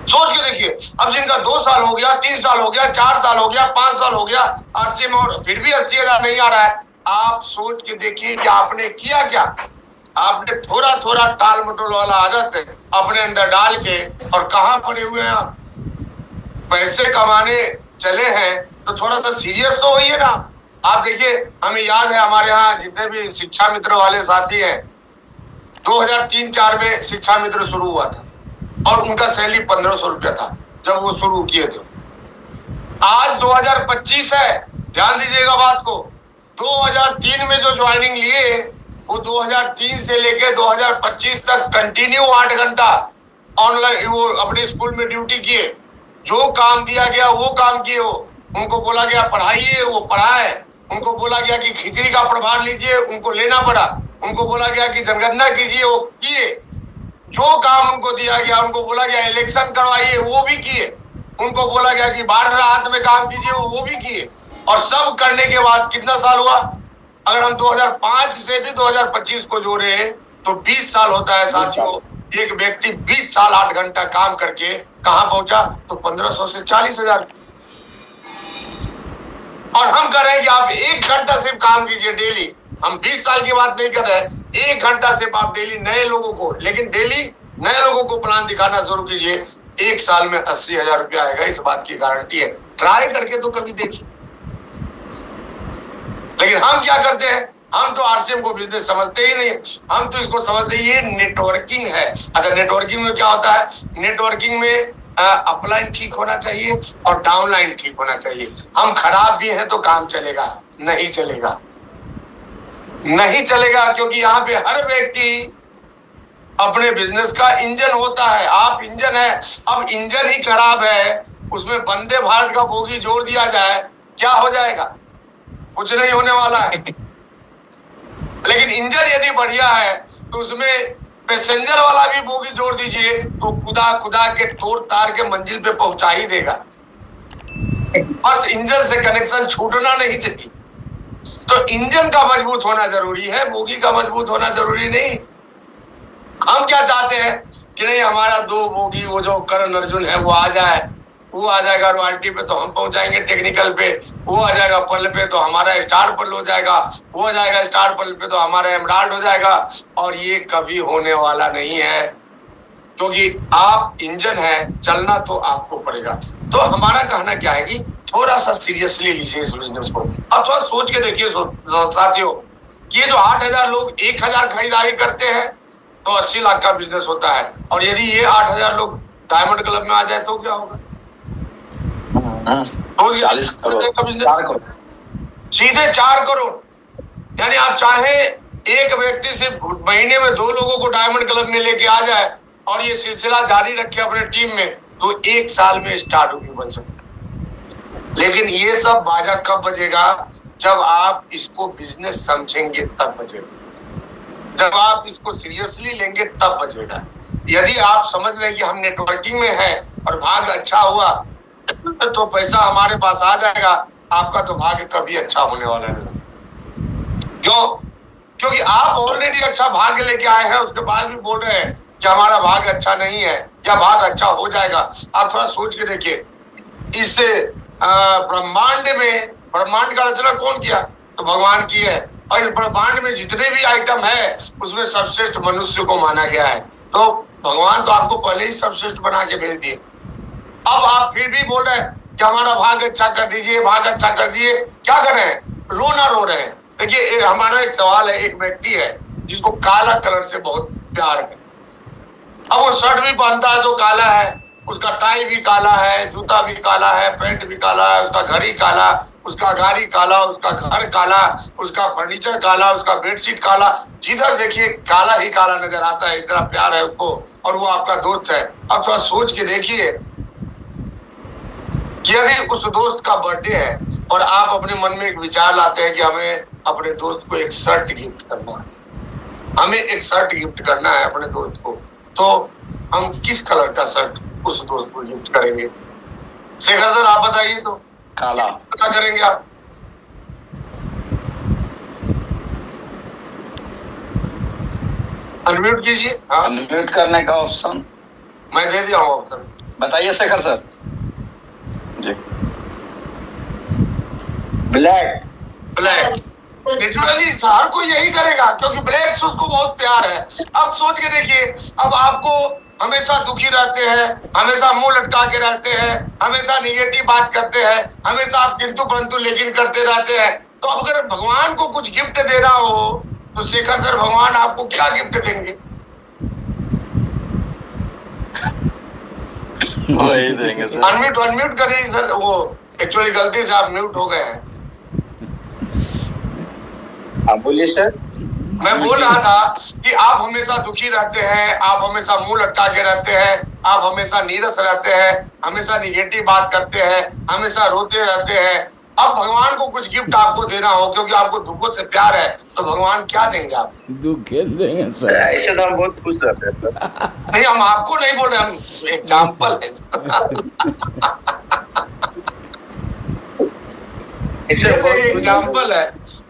सोच के देखिए, अब जिनका 2 साल हो गया, 3 साल हो गया, 4 साल हो गया, 5 साल हो गया आरसीएम और फिर भी 80,000 नहीं आ रहा है। आप सोच के देखिए कि आपने किया क्या। आपने थोड़ा थोड़ा टाल मटोल वाला आदत अपने अंदर डाल के और कहां पड़े हुए हैं आप। पैसे कमाने चले हैं तो थोड़ा सा सीरियस तो होइए ना। आप देखिए, हमें याद है हमारे यहाँ जितने भी शिक्षा मित्र वाले साथी हैं, 2003-4 में शिक्षा मित्र शुरू हुआ था और उनका सैलरी 1500 रुपया था जब वो शुरू किए थे। आज 2025 है, ध्यान दीजिएगा बात को। 2003 में जो ज्वाइनिंग लिए वो 2003 से लेके 2025 तक कंटिन्यू 8 घंटा ऑनलाइन वो अपने स्कूल में ड्यूटी किए। जो काम दिया गया वो काम किए। हो उनको बोला गया पढ़ाइए, वो पढ़ाए। उनको बोला गया कि खिचड़ी का प्रभार लीजिए, उनको लेना पड़ा। उनको बोला गया कि जनगणना कीजिए, वो किए। जो काम उनको दिया गया, उनको बोला गया इलेक्शन करवाइए, वो भी किए। उनको बोला गया कि बाढ़ राहत में काम कीजिए, वो भी किए। और सब करने के बाद कितना साल हुआ? अगर हम 2005 से भी 2025 को जोड़े तो 20 साल होता है साथियों। एक व्यक्ति 20 साल 8 घंटा काम करके कहां पहुंचा? तो 1500 से 40,000। और हम कह रहे हैं कि आप 1 घंटा सिर्फ काम कीजिए डेली। हम 20 साल की बात नहीं कर रहे हैं, 1 घंटा सिर्फ आप डेली नए लोगों को, लेकिन डेली नए लोगों को प्लान दिखाना शुरू कीजिए। 1 साल में 80,000 रुपया आएगा, इस बात की गारंटी है। ट्राई करके तो कभी देखिए। लेकिन हम क्या करते हैं? हम तो आरसीएम को बिजनेस समझते ही नहीं। हम तो इसको समझते ही ये नेटवर्किंग है। अच्छा, नेटवर्किंग में क्या होता है? नेटवर्किंग में अपलाइन ठीक होना चाहिए और डाउनलाइन ठीक होना चाहिए। हम खराब भी हैं तो काम चलेगा? नहीं चलेगा, नहीं चलेगा, क्योंकि यहाँ पे हर व्यक्ति अपने बिजनेस का इंजन होता है। आप इंजन है। अब इंजन ही खराब है, उसमें वंदे भारत का बोगी जोड़ दिया जाए, क्या हो जाएगा? कुछ नहीं होने वाला है। लेकिन इंजन यदि बढ़िया है तो उसमें पैसेंजर वाला भी बोगी जोड़ दीजिए तो खुदा खुदा के तोड़ तार के मंजिल पे पहुंचा ही देगा। बस इंजन से कनेक्शन छूटना नहीं चाहिए। तो इंजन का मजबूत होना जरूरी है, बोगी का मजबूत होना जरूरी नहीं। हम क्या चाहते हैं कि नहीं, हमारा 2 बोगी वो जो करण अर्जुन है वो आ जाए। वो आ जाएगा रॉयल्टी पे तो हम पहुंच जाएंगे टेक्निकल पे। वो आ जाएगा पर्ल पे तो हमारा स्टार पर्ल हो जाएगा। वो आ जाएगा स्टार पर्ल पे तो हमारा एमराल्ड हो जाएगा। और ये कभी होने वाला नहीं है, क्योंकि आप इंजन है, चलना तो आपको पड़ेगा। तो हमारा कहना क्या है कि थोड़ा सा सीरियसली लीजिए इस बिजनेस को। अब थोड़ा सोच के देखिए साथियों कि ये जो 8,000 लोग 1,000 खरीदारी करते हैं तो 80 लाख का बिजनेस होता है। और यदि ये 8,000 लोग डायमंड क्लब में आ जाए तो क्या होगा? 40 करोड़, सीधे 4 करोड़। यानी आप चाहे एक व्यक्ति सिर्फ महीने में 2 लोगों को डायमंड क्लब में लेके आ जाए और ये सिलसिला जारी रखे अपने टीम में, तो 1 साल में स्टार रूपी बन सकते। लेकिन ये सब बाजा कब बजेगा? जब आप इसको बिजनेस समझेंगे तब बजेगा। जब आप इसको सीरियसली लेंगे तब बजेगा। यदि आप समझ लें कि हम नेटवर्किंग में हैं और भाग्य अच्छा हुआ तो पैसा हमारे पास आ जाएगा, आपका तो भाग्य कभी अच्छा होने वाला नहीं। क्यों? क्योंकि आप ऑलरेडी अच्छा भाग्य लेके आए हैं, उसके बाद भी बोल रहे हैं कि हमारा भाग्य अच्छा नहीं है या भाग्य अच्छा हो जाएगा। आप थोड़ा सोच के देखिए, इस ब्रह्मांड में, ब्रह्मांड का रचना कौन किया? तो भगवान की है। और इस ब्रह्मांड में जितने भी आइटम है उसमें सर्वश्रेष्ठ मनुष्य को माना गया है। तो भगवान तो आपको पहले ही सर्वश्रेष्ठ बना के भेज दिए। अब आप फिर भी बोल रहे हैं कि हमारा भाग्य अच्छा कर दीजिए, भाग्य अच्छा कर दीजिए। क्या कर रहे हैं? रोना रो रहे हैं। देखिए, हमारा एक सवाल है, एक व्यक्ति है जिसको काला कलर से बहुत प्यार है। अब वो शर्ट भी पहनता है तो काला है, उसका टाई भी काला है, जूता भी काला है, पैंट भी काला है, उसका घड़ी काला, उसका गाड़ी काला, उसका घर काला, उसका फर्नीचर काला, उसका बेडशीट काला। जिधर देखिए काला ही काला नजर आता है। इतना प्यार है उसको और वो आपका दोस्त है। अब थोड़ा सोच के देखिए कि यदि उस दोस्त का बर्थडे है और आप अपने मन में एक विचार लाते हैं कि हमें अपने दोस्त को एक शर्ट गिफ्ट करना है, हमें एक शर्ट गिफ्ट करना है अपने दोस्त को, तो हम किस कलर का शर्ट उस दोस्त को गिफ्ट करेंगे? शेखर सर आप बताइए तो। काला। क्या करेंगे आप? अनम्यूट कीजिए। हाँ, अनम्यूट करने का ऑप्शन मैं दे दिया हूँ ऑप्शन। बताइए शेखर सर जी। ब्लैक नेचुरली हर कोई यही करेगा, क्योंकि ब्लैक से उसको बहुत प्यार है। अब सोच के देखिए, अब आपको हमेशा दुखी रहते हैं, हमेशा मुंह लटका के रहते हैं, हमेशा निगेटिव बात करते हैं, हमेशा आप किंतु परंतु लेकिन करते रहते हैं, तो अब अगर भगवान को कुछ गिफ्ट देना हो तो शेखर सर भगवान आपको क्या गिफ्ट देंगे? वही देंगे सर। अनम्यूट करिए सर, वो एक्चुअली गलती से आप म्यूट हो गए हैं। आप बोलिए सर। मैं बोल रहा था कि आप हमेशा दुखी रहते हैं, आप हमेशा मुंह लटका के रहते हैं, आप हमेशा नीरस रहते हैं, हमेशा निगेटिव बात करते हैं, हमेशा रोते रहते हैं। अब भगवान को कुछ गिफ्ट आपको देना हो, क्योंकि आपको दुखों से प्यार है, तो भगवान क्या देंगे आप? दुख देंगे सर। ऐसे तो हम बहुत खुश रहते हैं सर। नहीं, हम आपको नहीं बोल रहे, हम एग्जाम्पल है। एग्जाम्पल है।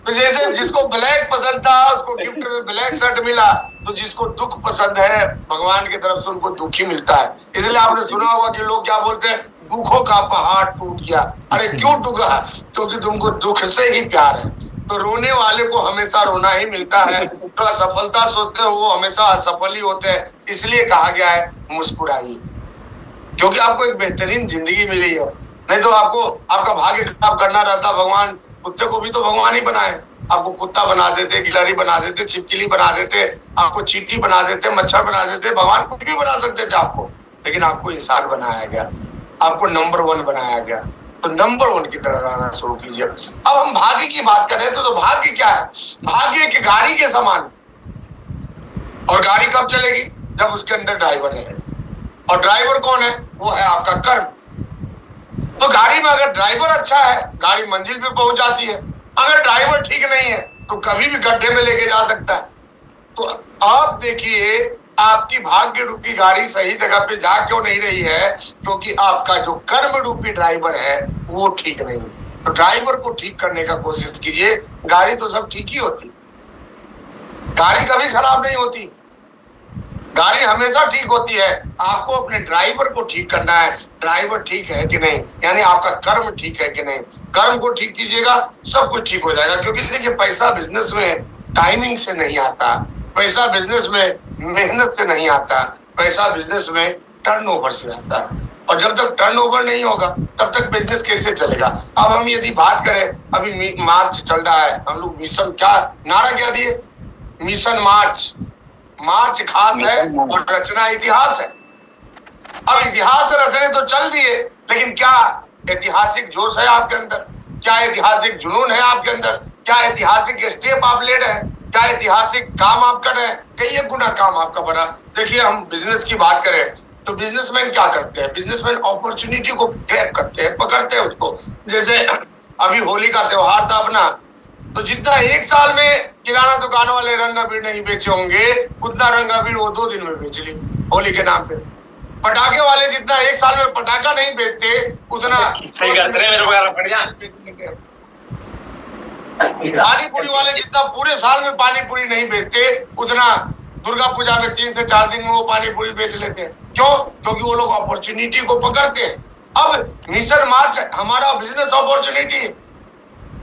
तो जैसे जिसको ब्लैक पसंद था उसको गिफ्ट में ब्लैक शर्ट मिला, तो जिसको दुख पसंद है भगवान की तरफ से उनको दुख ही मिलता है। इसलिए आपने सुना होगा कि लोग क्या बोलते हैं, दुखों का पहाड़ टूट गया। अरे क्यों टूटा? क्योंकि तुमको दुख से ही प्यार है। तो रोने वाले को हमेशा रोना ही मिलता है, तो असफलता सोचते हो वो हमेशा असफल ही होते हैं। इसलिए कहा गया है मुस्कुराइए, क्योंकि आपको एक बेहतरीन जिंदगी मिली है। नहीं तो आपको आपका भाग्य खराब करना रहता। भगवान कुत्ते को भी तो भगवान ही बनाए, आपको कुत्ता बना देते, गिलहरी बना देते, छिपकली बना देते, आपको चींटी बना देते, मच्छर बना देते, भगवान कुछ भी बना सकते थे आपको, लेकिन आपको इंसान बनाया गया, आपको नंबर 1 बनाया गया। तो नंबर 1 की तरह रहना शुरू कीजिए। अब हम भाग्य की बात करें तो भाग्य क्या है? भाग्य की गाड़ी के समान, और गाड़ी कब चलेगी? जब उसके अंदर ड्राइवर है, और ड्राइवर कौन है? वो है आपका कर्म। तो गाड़ी में अगर ड्राइवर अच्छा है, गाड़ी मंजिल पे पहुंच जाती है। अगर ड्राइवर ठीक नहीं है तो कभी भी गड्ढे में लेके जा सकता है। तो आप देखिए, आपकी भाग्य रूपी गाड़ी सही जगह पे जा क्यों नहीं रही है? क्योंकि आपका जो कर्म रूपी ड्राइवर है वो ठीक नहीं। तो ड्राइवर को ठीक करने का कोशिश कीजिए। गाड़ी तो सब ठीक ही होती, गाड़ी कभी खराब नहीं होती, गाड़ी हमेशा ठीक होती है। आपको अपने ड्राइवर को ठीक करना है, ड्राइवर ठीक है कि नहीं, यानी आपका कर्म ठीक है कि नहीं। कर्म को ठीक कीजिएगा, सब कुछ ठीक हो जाएगा। क्योंकि देखिए, पैसा बिजनेस में टाइमिंग से नहीं आता, पैसा बिजनेस में मेहनत से नहीं आता, पैसा बिजनेस में टर्नओवर से आता है। और जब तक टर्नओवर नहीं होगा तब तक बिजनेस कैसे चलेगा? अब हम यदि बात करें, अभी मार्च चल रहा है, हम लोग मिशन क्या नारा क्या दिए? मिशन मार्च। मार्च खास है और रचना इतिहास है। अब इतिहास रचने तो चल दिए, लेकिन क्या ऐतिहासिक जोश है आपके अंदर? क्या ऐतिहासिक जुनून है आपके अंदर? क्या ऐतिहासिक स्टेप आप ले रहे हैं? क्या ऐतिहासिक काम आप कर रहे हैं? कई गुना काम आपका बढ़ा। देखिए, हम बिजनेस की बात करें तो बिजनेसमैन क्या करते हैं? बिजनेसमैन अपॉर्चुनिटी को ग्रैब करते हैं, पकड़ते हैं उसको। जैसे अभी होली का त्योहार था अपना, तो जितना एक साल में किराना दुकान वाले रंग अबीर नहीं बेचे होंगे, उतना रंग अबीर वो 2 दिन में बेच ली होली के नाम पे। पटाखे वाले जितना एक साल में पटाखा नहीं बेचते, उतना पानी पूरी वाले जितना पूरे साल में पानी पूरी नहीं बेचते, उतना दुर्गा पूजा में 3 से 4 दिन में वो पानी पूरी बेच लेते हैं। क्यों? क्योंकि वो लोग अपॉर्चुनिटी को पकड़ते हैं। अब मिशन मार्च हमारा बिजनेस अपॉर्चुनिटी है,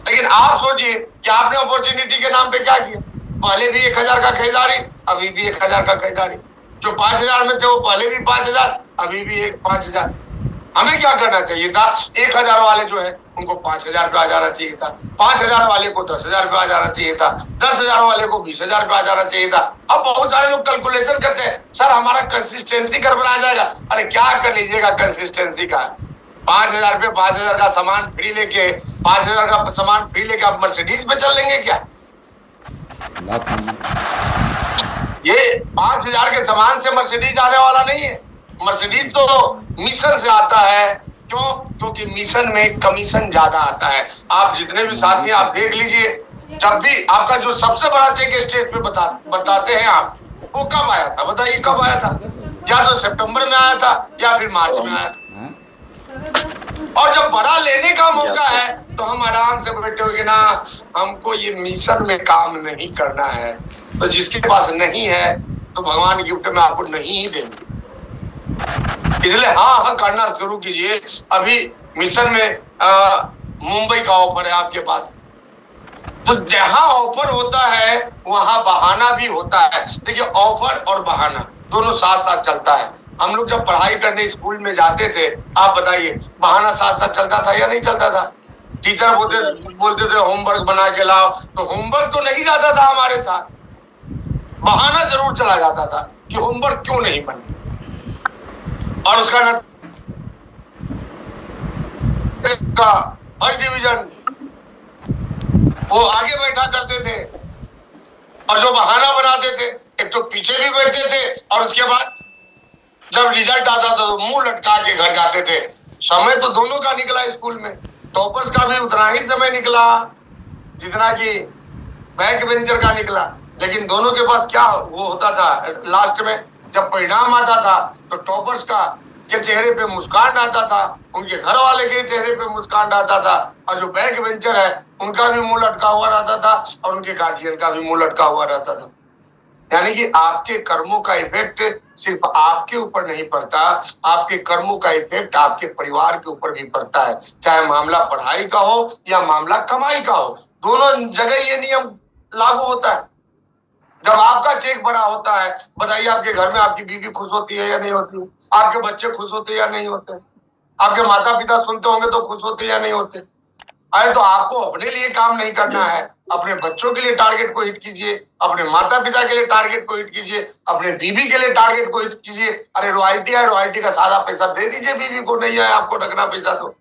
लेकिन आप सोचिए कि आपने अपॉर्चुनिटी के नाम पे क्या किया? पहले भी 1000 का खरीदारी, अभी भी 1000 का खरीदारी। जो 5000 में थे वो पहले भी 5000, अभी भी 5000। हमें क्या करना चाहिए था? 1000 वाले जो है उनको 5000 पे आ जाना चाहिए था, 5000 वाले को 10,000 पे आ जाना चाहिए था, 10,000 वाले को 20,000 पे आ जाना चाहिए था। अब बहुत सारे लोग कैलकुलेशन करते हैं, सर हमारा कंसिस्टेंसी कर बनाया जाएगा। अरे क्या कर लीजिएगा कंसिस्टेंसी का? 5000 पे 5000 का सामान फ्री लेके, 5000 का सामान फ्री लेके आप मर्सिडीज पे चल लेंगे क्या? ये 5000 के सामान से मर्सिडीज आने वाला नहीं है। मर्सिडीज तो मिशन से आता है। क्यों? क्योंकि मिशन में कमीशन ज्यादा आता है। आप जितने भी साथी आप देख लीजिए, जब भी आपका जो सबसे बड़ा चेक स्टेज पे बताते हैं आप, वो कब आया था? बताइए कब आया था? या तो सितंबर में आया था या फिर मार्च में आया था। और जब बड़ा लेने का मौका है तो हम आराम से बैठे होंगे ना, हमको ये मिशन में काम नहीं करना है। तो जिसके पास नहीं है तो भगवान गिफ्ट में आपको नहीं ही देंगे। इसलिए हाँ करना शुरू कीजिए। अभी मिशन में मुंबई का ऑफर है आपके पास, तो जहां ऑफर होता है वहां बहाना भी होता है। देखिए ऑफर और बहाना दोनों साथ साथ चलता है। हम लोग जब पढ़ाई करने स्कूल में जाते थे, आप बताइए बहाना साथ साथ चलता था या नहीं चलता था? टीचर बोलते थे होमवर्क बना के लाओ, तो होमवर्क तो नहीं जाता था हमारे साथ, बहाना जरूर चला जाता था कि होमवर्क क्यों नहीं बने। और उसका फर्स्ट डिवीजन वो आगे बैठा करते थे, और जो बहाना बनाते थे एक तो पीछे भी बैठते थे, और उसके बाद जब रिजल्ट आता था तो मुंह लटका के घर जाते थे। समय तो दोनों का निकला स्कूल में, टॉपर्स का भी उतना ही समय निकला जितना कि बैक बेंचर का निकला, लेकिन दोनों के पास क्या वो होता था लास्ट में जब परिणाम आता था तो टॉपर्स का के चेहरे पे मुस्कान आता था, उनके घर वाले के चेहरे पे मुस्कान आता था, और जो बैक बेंचर है उनका भी मुंह लटका हुआ रहता था, और उनके गार्जियन का भी मुंह लटका हुआ रहता था। यानी कि आपके कर्मों का इफेक्ट सिर्फ आपके ऊपर नहीं पड़ता, आपके कर्मों का इफेक्ट आपके परिवार के ऊपर भी पड़ता है, चाहे मामला पढ़ाई का हो या मामला कमाई का हो, दोनों जगह ये नियम लागू होता है। जब आपका चेक बड़ा होता है, बताइए आपके घर में आपकी बीवी खुश होती है या नहीं होती? आपके बच्चे खुश होते या नहीं होते? आपके माता पिता सुनते होंगे तो खुश होते या नहीं होते? अरे तो आपको अपने लिए काम नहीं करना है, अपने बच्चों के लिए टारगेट को हिट कीजिए, अपने माता पिता के लिए टारगेट को हिट कीजिए, अपने बीवी के लिए टारगेट को हिट कीजिए। अरे रॉयल्टी है, रॉयल्टी का सादा पैसा दे दीजिए बीवी को, नहीं है आपको रखना पैसा तो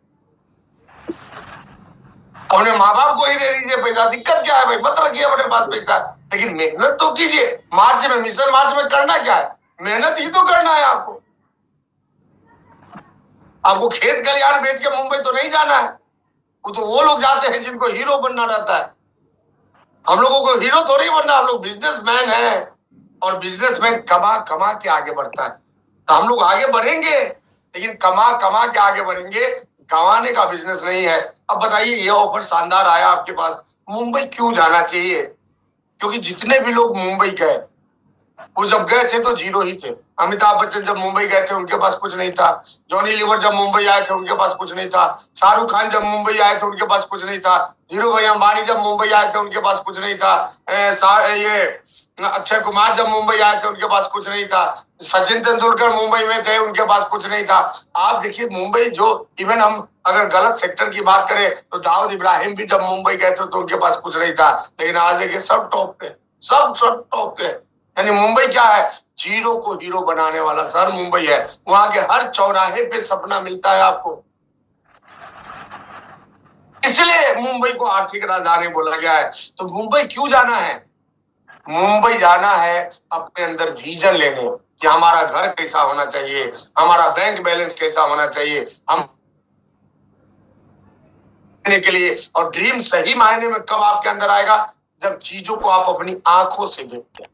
अपने माँ बाप को ही दे दीजिए पैसा, दिक्कत क्या है भाई? मत रखिए अपने पास पैसा, लेकिन मेहनत तो कीजिए। मार्च में मिशन मार्च में करना क्या है? मेहनत ही तो करना है आपको। आपको खेत खलिहान बेच के मुंबई तो नहीं जाना है, वो तो वो लोग जाते हैं जिनको हीरो बनना रहता है। हम लोगों को हीरो थोड़ी बनना, हम लोग बिजनेसमैन हैं, और बिजनेसमैन कमा कमा के आगे बढ़ता है। तो हम लोग आगे बढ़ेंगे, लेकिन कमा कमा के आगे बढ़ेंगे, गंवाने का बिजनेस नहीं है। अब बताइए ये ऑफर शानदार आया आपके पास, मुंबई क्यों जाना चाहिए? क्योंकि जितने भी लोग मुंबई गए वो जब गए थे तो जीरो ही थे। अमिताभ बच्चन जब मुंबई गए थे उनके पास कुछ नहीं था, जॉनी लीवर जब मुंबई आए थे उनके पास कुछ नहीं था, शाहरुख खान जब मुंबई आए थे उनके पास कुछ नहीं था, धीरू भाई अंबानी जब मुंबई आए थे उनके पास कुछ नहीं था, ये अक्षय कुमार जब मुंबई आए थे उनके पास कुछ नहीं था, सचिन तेंदुलकर मुंबई में थे उनके पास कुछ नहीं था। आप देखिए मुंबई जो इवन हम अगर गलत सेक्टर की बात करें तो दाऊद इब्राहिम भी जब मुंबई गए थे तो उनके पास कुछ नहीं था, लेकिन आज देखिए सब टॉप पे, सब टॉप पे। यानी मुंबई क्या है? जीरो को हीरो बनाने वाला शहर मुंबई है। वहां के हर चौराहे पे सपना मिलता है आपको, इसलिए मुंबई को आर्थिक राजधानी बोला गया है। तो मुंबई क्यों जाना है? मुंबई जाना है अपने अंदर विजन लेने कि हमारा घर कैसा होना चाहिए, हमारा बैंक बैलेंस कैसा होना चाहिए, हम के लिए। और ड्रीम सही मायने में कब आपके अंदर आएगा? जब चीजों को आप अपनी आंखों से देखते हैं।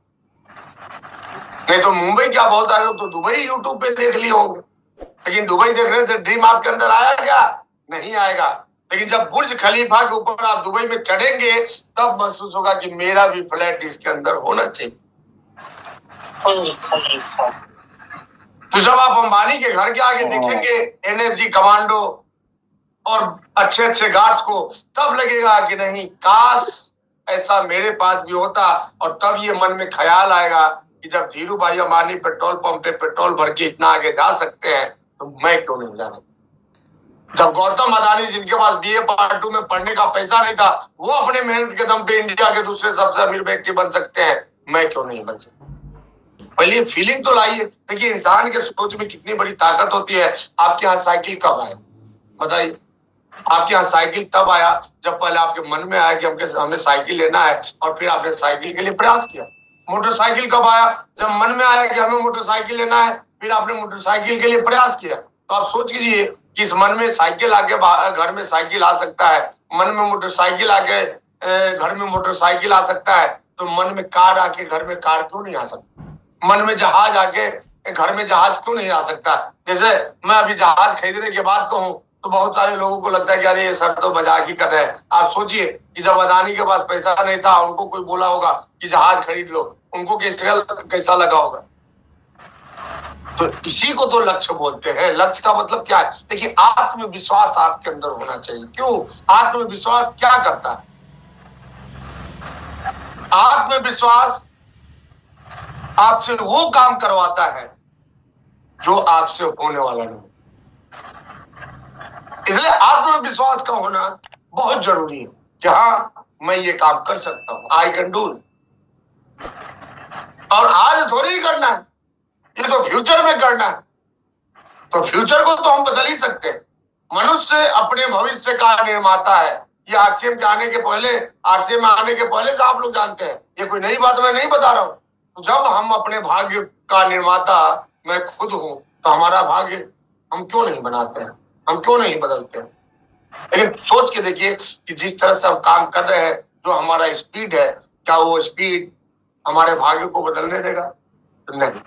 नहीं तो मुंबई क्या, बहुत सारे लोग तो दुबई यूट्यूब पे देख लिए होंगे, लेकिन दुबई देखने से ड्रीम आपके अंदर आया क्या? नहीं आएगा। लेकिन जब बुर्ज खलीफा के ऊपर आप दुबई में चढ़ेंगे तब महसूस होगा कि मेरा भी फ्लैट इसके अंदर होना चाहिए। तो जब आप अंबानी के घर के आगे देखेंगे एनएसजी कमांडो और अच्छे अच्छे गार्ड्स को, तब लगेगा कि नहीं काश ऐसा मेरे पास भी होता। और तब ये मन में ख्याल आएगा कि जब धीरू भाई अंबानी पेट्रोल पंप पे पेट्रोल भर के इतना आगे जा सकते हैं तो मैं क्यों नहीं जा सकता? जब गौतम अदानी जिनके पास बीए पार्ट 2 में पढ़ने का पैसा नहीं था वो अपने मेहनत के दम पे इंडिया के दूसरे सबसे अमीर व्यक्ति बन सकते हैं, मैं क्यों नहीं बन सकता? पहले फीलिंग तो लाइए। देखिए इंसान के सोच में कितनी बड़ी ताकत होती है। आपके यहाँ साइकिल कब आया बताइए? आपके यहाँ साइकिल तब आया जब पहले आपके मन में आया कि हमें साइकिल लेना है, और फिर आपने साइकिल के लिए प्रयास किया। मोटरसाइकिल कब आया? जब मन में आया कि हमें मोटरसाइकिल लेना है, फिर आपने मोटरसाइकिल के लिए प्रयास किया। तो आप सोच लीजिए कि इस मन में साइकिल आके घर में साइकिल आ सकता है, मन में मोटरसाइकिल आके घर में मोटरसाइकिल आ सकता है, तो मन में कार आके घर में कार क्यों नहीं आ सकता? मन में जहाज आके घर में जहाज क्यों नहीं आ सकता? जैसे मैं अभी जहाज खरीदने के बाद कहूँ तो बहुत सारे लोगों को लगता है कि अरे ये सर तो मजाक ही कर रहे हैं। आप सोचिए कि जब अदानी के पास पैसा नहीं था, उनको कोई बोला होगा कि जहाज खरीद लो, उनको कैसा लगा होगा? तो इसी को तो लक्ष्य बोलते हैं। लक्ष्य का मतलब क्या है? देखिए, आत्मविश्वास आपके अंदर होना चाहिए। क्यों? आत्मविश्वास क्या करता है? आत्मविश्वास आपसे वो काम करवाता है जो आपसे होने वाला नहीं। इसलिए आत्मविश्वास का होना बहुत जरूरी है कि हाँ, मैं ये काम कर सकता हूं, आई कैन डू। और आज थोड़ी ही करना है, ये तो फ्यूचर में करना है। तो फ्यूचर को तो हम बदल ही सकते हैं। मनुष्य अपने भविष्य का निर्माता है। ये आरसीएम के आने के पहले, आरसीएम में आने के पहले से आप लोग जानते हैं, ये कोई नई बात मैं नहीं बता रहा हूं। तो जब हम अपने भाग्य का निर्माता मैं खुद हूं, तो हमारा भाग्य हम क्यों नहीं बनाते हैं, हम क्यों नहीं बदलते हैं? लेकिन सोच के देखिए कि जिस तरह से हम काम कर रहे हैं, जो हमारा स्पीड है, क्या वो स्पीड हमारे भाग्य को बदलने देगा? नहीं।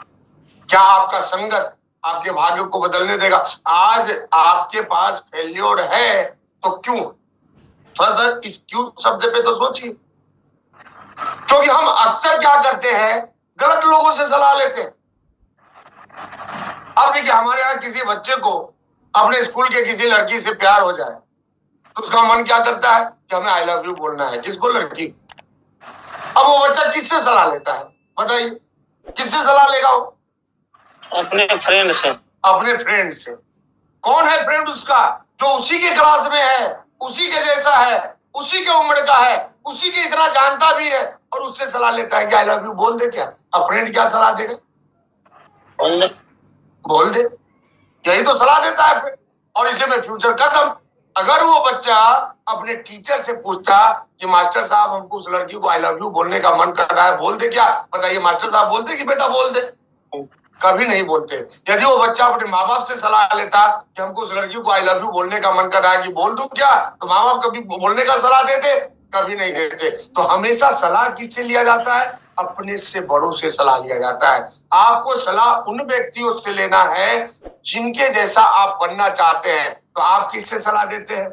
क्या आपका संगत आपके भाग्य को बदलने देगा? आज आपके पास फेल्योर है तो क्यों? थोड़ा सा इस क्यों शब्द पे तो सोचिए। क्योंकि हम अक्सर क्या करते हैं, गलत लोगों से सलाह लेते हैं। अब देखिए, हमारे यहाँ किसी बच्चे को अपने स्कूल के किसी लड़की से प्यार हो जाए तो उसका मन क्या करता है कि हमें आई लव यू बोलना है। किसको? लड़की। अब वो बच्चा किससे सलाह लेता है? बताइए, किससे सलाह लेगा वो? अपने फ्रेंड से। अपने फ्रेंड से। कौन है फ्रेंड उसका? जो उसी के क्लास में है, उसी के जैसा है, उसी के उम्र का है, उसी के इतना जानता भी है, और उससे सलाह लेता है कि आई लव यू बोल दे। क्या अब फ्रेंड क्या सलाह देगा? बोल दे, यही तो सलाह देता है फ्रेंड। और इसे में फ्यूचर खत्म। अगर वो बच्चा अपने टीचर से पूछता कि मास्टर साहब, हमको उस लड़की को आई लव यू बोलने का मन कर रहा है, बोल दे क्या? बताइए, मास्टर साहब बोलते कि बेटा बोल दे? कभी नहीं बोलते। यदि वो बच्चा अपने माँ बाप से सलाह लेता कि हमको उस लड़की को आई लव यू बोलने का मन कर रहा है, कि बोल दूं क्या? तो माँ बाप कभी बोलने का सलाह देते? कभी नहीं देते। तो हमेशा सलाह किससे लिया जाता है? अपने से बड़ों से सलाह लिया जाता है। आपको सलाह उन व्यक्तियों से लेना है जिनके जैसा आप बनना चाहते हैं। तो आप किससे सलाह देते हैं?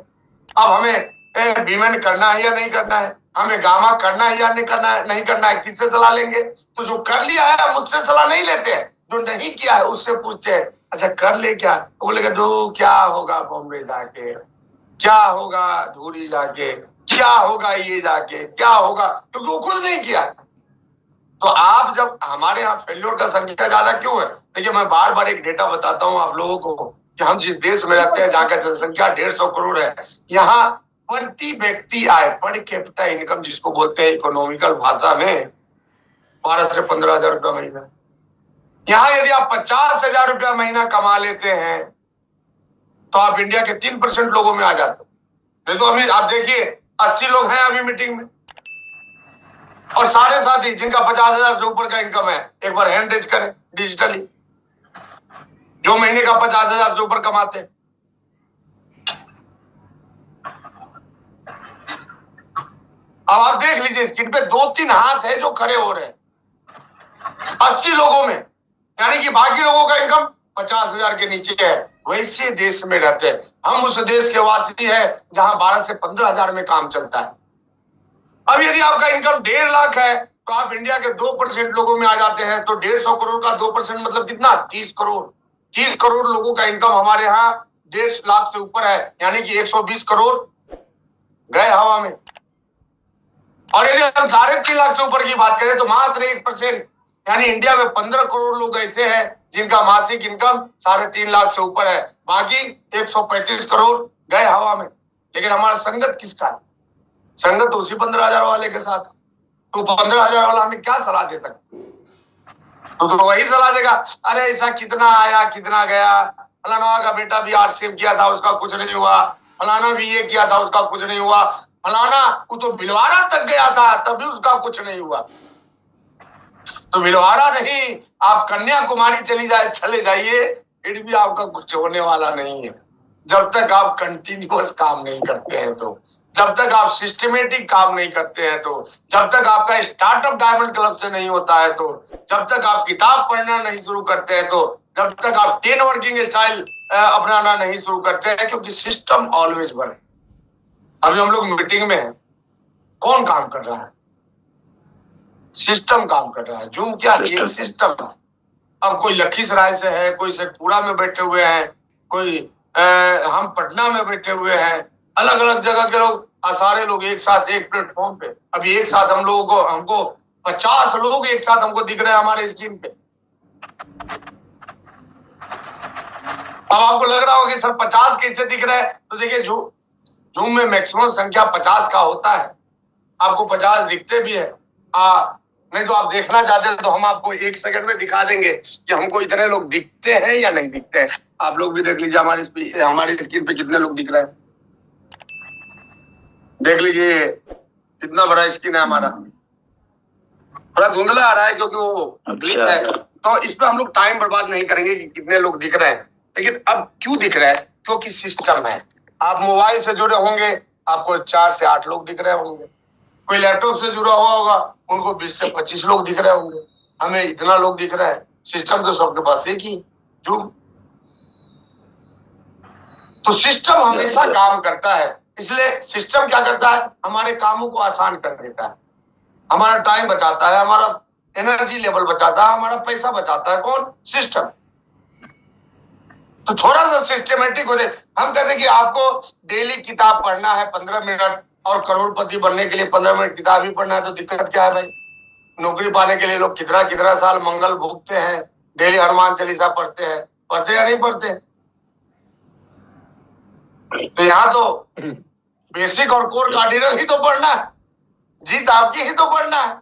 अब हमें वीमेन करना है या नहीं करना है, हमें गामा करना है या नहीं करना है, नहीं करना है, किससे सलाह लेंगे? तो जो कर लिया है मुझसे सलाह नहीं लेते हैं, जो नहीं किया है उससे पूछते हैं, अच्छा कर ले क्या? तो बोलेगा तो क्या होगा बॉम्बे जाके, क्या होगा धूरी जाके, क्या होगा ये जाके, क्या होगा? क्योंकि वो खुद नहीं किया। तो आप जब, हमारे यहाँ फेल्योर का संख्या ज्यादा क्यों है? देखिए, मैं बार बार एक डेटा बताता हूँ आप लोगों को कि हम जिस देश में रहते हैं, जहाँ का जनसंख्या 150 करोड़ है, यहाँ प्रति व्यक्ति आय, पर कैपिटा इनकम जिसको बोलते हैं इकोनॉमिकल भाषा में, 12 से 15 हजार रुपया महीना। यहाँ यदि आप 50,000 रुपया महीना कमा लेते हैं तो आप इंडिया के 3% लोगों में आ जाते। नहीं तो अभी आप देखिए 80 लोग हैं अभी मीटिंग में, और सारे साथी जिनका 50,000 से ऊपर का इनकम है, एक बार हैंड रेज करें डिजिटली, जो महीने का 50,000 से ऊपर कमाते हैं। अब आप देख लीजिए, स्क्रीन पे 2-3 हाथ है जो खड़े हो रहे हैं 80 लोगों में, यानी कि बाकी लोगों का इनकम 50,000 के नीचे है। वैसे देश में रहते हैं हम। उस देश के वासी है जहां 12 से 15 हजार में काम चलता है। अब यदि आपका इनकम 1.5 लाख है तो आप इंडिया के 2% लोगों में आ जाते हैं। तो 150 करोड़ का 2% मतलब कितना? 30 करोड़। 30 करोड़ लोगों का इनकम हमारे यहाँ 1.5 लाख से ऊपर है, यानी कि 120 करोड़ गए हवा में। और यदि हम 3.5 लाख से ऊपर की बात करें तो मात्र 1%, यानी इंडिया में 15 करोड़ लोग ऐसे हैं जिनका मासिक इनकम 3.5 लाख से ऊपर है। बाकी 135 करोड़ गए हवा में। लेकिन हमारा संगत किसका है? संगत उसी 15,000 वाले के साथ। तो 15,000 वाला हमें क्या सलाह दे सकते? तो वही सलाह देगा, अरे ऐसा कितना आया कितना गया, फलाना का बेटा भी आरसीएम किया था उसका कुछ नहीं हुआ, फलाना भी ये किया था उसका कुछ नहीं हुआ, फलाना वो तो भिलवाड़ा तक गया था तभी उसका कुछ नहीं हुआ। तो भिलवाड़ा नहीं, आप कन्याकुमारी चले जाइए, फिर भी आपका कुछ होने वाला नहीं है, जब तक आप कंटिन्यूअस काम नहीं करते हैं। तो जब तक आप सिस्टमेटिक काम नहीं करते हैं, तो जब तक आपका स्टार्टअप डायमंड क्लब से नहीं होता है, तो जब तक आप किताब पढ़ना नहीं शुरू करते हैं, तो जब तक आप 10 वर्किंग स्टाइल अपनाना नहीं शुरू करते हैं, क्योंकि सिस्टम ऑलवेज वर्क। अभी हम लोग मीटिंग में हैं, कौन काम कर रहा है? सिस्टम काम कर रहा है। जूम क्या? एक सिस्टम है। अब कोई लखीसराय से है, कोई शेखपुरा में बैठे हुए हैं, कोई हम पटना में बैठे हुए हैं, अलग अलग जगह के लोग, सारे लोग एक साथ एक प्लेटफॉर्म पे। अभी एक साथ हम लोगों को, हमको 50 लोग एक साथ हमको दिख रहे हैं हमारे स्क्रीन पे। अब आपको लग रहा होगा कि सर 50 कैसे दिख रहा है? तो देखिए, जूम में मैक्सिमम संख्या 50 का होता है। आपको 50 दिखते भी है, नहीं तो आप देखना चाहते हैं तो हम आपको 1 सेकंड में दिखा देंगे कि हमको इतने लोग दिखते हैं या नहीं दिखते हैं। आप लोग भी देख लीजिए हमारी स्क्रीन पे कितने लोग दिख रहे हैं। देख लीजिए कितना बड़ा स्क्रीन है हमारा। थोड़ा धुंधला आ रहा है क्योंकि वो ग्लिच है, तो इस पे हम लोग टाइम बर्बाद नहीं करेंगे कि कितने लोग दिख रहे हैं। लेकिन अब क्यों दिख रहा है? क्योंकि सिस्टम है। आप मोबाइल से जुड़े होंगे, आपको 4 से 8 लोग दिख रहे होंगे। कोई लैपटॉप से जुड़ा हुआ होगा, उनको 20 से 25 लोग दिख रहे होंगे। हमें इतना लोग दिख रहा है। सिस्टम तो सबके पास एक ही जूम। तो सिस्टम हमेशा काम करता है, इसलिए सिस्टम क्या करता है? हमारे कामों को आसान कर देता है, हमारा टाइम बचाता है, हमारा एनर्जी लेवल बचाता है, हमारा पैसा बचाता है। कौन? सिस्टम। तो थोड़ा सा सिस्टमेटिक हो जाए। हम कहते हैं कि आपको डेली किताब पढ़ना है 15 मिनट, और करोड़पति बनने के लिए 15 मिनट किताब ही पढ़ना है, तो दिक्कत क्या है भाई? नौकरी पाने के लिए लोग कितना कितना साल मंगल भोगते हैं, डेली हनुमान चालीसा पढ़ते हैं। पढ़ते या नहीं पढ़ते? तो यहाँ तो बेसिक और कोर कार्डिनल ही तो पढ़ना है, जीत आपकी ही तो पढ़ना है।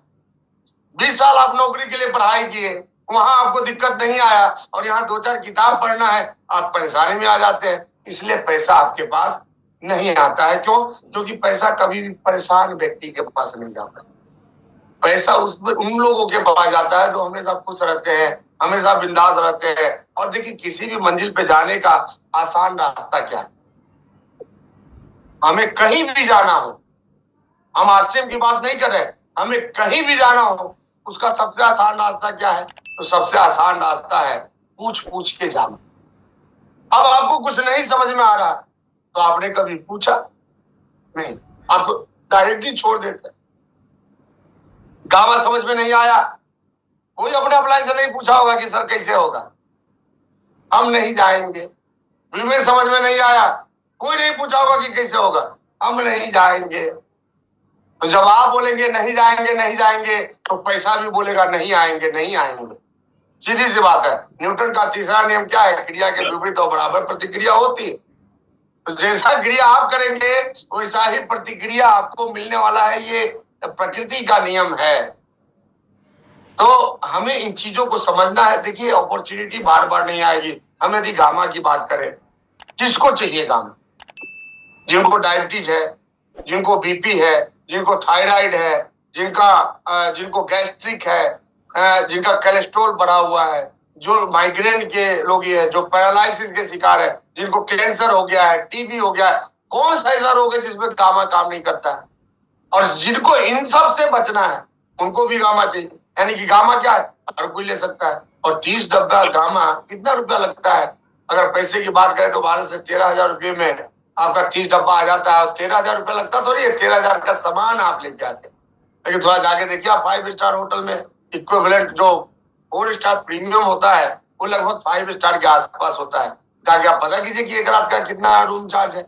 20 साल आप नौकरी के लिए पढ़ाई किए, वहां आपको दिक्कत नहीं आया, और यहाँ 2-4 किताब पढ़ना है, आप परेशानी में आ जाते हैं। इसलिए पैसा आपके पास नहीं आता है। क्यों? क्योंकि पैसा कभी भी परेशान व्यक्ति के पास नहीं जाता। पैसा उन लोगों के पास जाता है जो हमेशा खुश रहते हैं, हमेशा बिंदास रहते हैं। और देखिए, किसी भी मंजिल पे जाने का आसान रास्ता क्या है? हमें कहीं भी जाना हो, हम आरसीएम की बात नहीं कर रहे, हमें कहीं भी जाना हो, उसका सबसे आसान रास्ता क्या है? तो सबसे आसान रास्ता है पूछ पूछ के जाना। अब आपको कुछ नहीं समझ में आ रहा तो आपने कभी पूछा नहीं, आप तो डायरेक्टली छोड़ देते। गामा समझ में नहीं आया, कोई अपने अप्लाई से नहीं पूछा होगा कि सर कैसे होगा, हम नहीं जाएंगे। विमेन समझ में नहीं आया, कोई नहीं पूछा होगा कि कैसे होगा, हम नहीं जाएंगे। तो जब आप बोलेंगे नहीं जाएंगे नहीं जाएंगे, तो पैसा भी बोलेगा नहीं आएंगे नहीं आएंगे। सीधी सी बात है। न्यूटन का तीसरा नियम क्या है? क्रिया के विपरीत और बराबर प्रतिक्रिया होती है। तो जैसा क्रिया आप करेंगे वैसा ही प्रतिक्रिया आपको मिलने वाला है, ये प्रकृति का नियम है। तो हमें इन चीजों को समझना है। देखिए, अपॉर्चुनिटी बार बार नहीं आएगी। हम यदि गामा की बात करें, किसको चाहिए गामा? जिनको डायबिटीज है, जिनको बीपी है, जिनको थायराइड है, जिनको गैस्ट्रिक है, जिनका कोलेस्ट्रॉल बढ़ा हुआ है, जो माइग्रेन के लोग है, जो पैरालिसिस के शिकार है, जिनको कैंसर हो गया है, टीबी हो गया है, कौन सा ऐसा रोग है जिसमें गामा काम नहीं करता है? और जिनको इन सब से बचना है उनको भी गामा चाहिए। यानी कि गामा क्या है? हर कोई ले सकता है। और 30 डब्बा गामा कितना रुपया लगता है? अगर पैसे की बात करें तो 12 से 13,000 रुपये में आपका 30 डब्बा आ जाता है। 13,000 रुपया लगता थोड़ी है, 13,000 का सामान आप लेके आते। लेकिन थोड़ा जाके देखिए आप 5 स्टार होटल में इक्विवेलेंट जो 4 स्टार प्रीमियम होता है वो लगभग 5 स्टार के आसपास होता है। जाके आप पता कीजिए कि एक रात का कितना रूम चार्ज है।